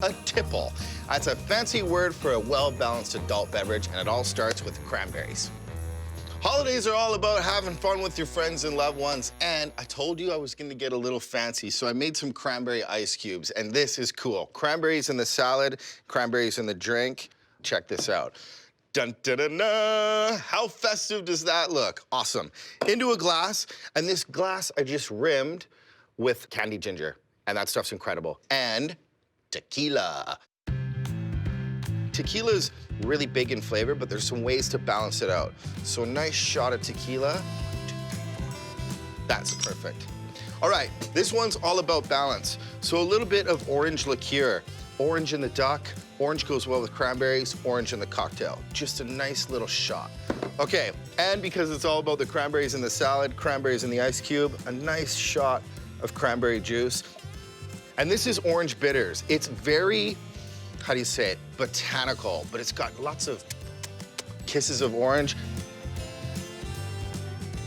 A tipple. That's a fancy word for a well-balanced adult beverage, and it all starts with cranberries. Holidays are all about having fun with your friends and loved ones, and I told you I was gonna get a little fancy, so I made some cranberry ice cubes, and this is cool. Cranberries in the salad, cranberries in the drink. Check this out. Dun, da, da, da. How festive does that look? Awesome. Into a glass, and this glass I just rimmed with candied ginger, and that stuff's incredible. And tequila. Tequila's really big in flavor, but there's some ways to balance it out. So a nice shot of tequila. That's perfect. All right, this one's all about balance. So a little bit of orange liqueur. Orange in the duck, orange goes well with cranberries, orange in the cocktail. Just a nice little shot. Okay, and because it's all about the cranberries in the salad, cranberries in the ice cube, a nice shot of cranberry juice. And this is orange bitters. It's very, how do you say it, botanical, but it's got lots of kisses of orange.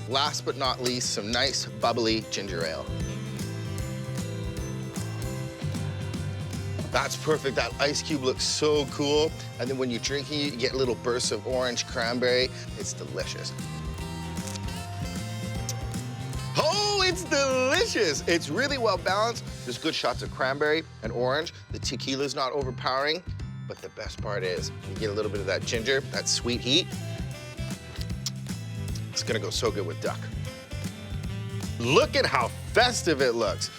Last but not least, some nice bubbly ginger ale. That's perfect. That ice cube looks so cool. And then when you're drinking it, you get little bursts of orange cranberry. It's delicious. Oh, it's delicious. It's really well balanced. There's good shots of cranberry and orange. The tequila's not overpowering, but the best part is you get a little bit of that ginger, that sweet heat. It's gonna go so good with duck. Look at how festive it looks.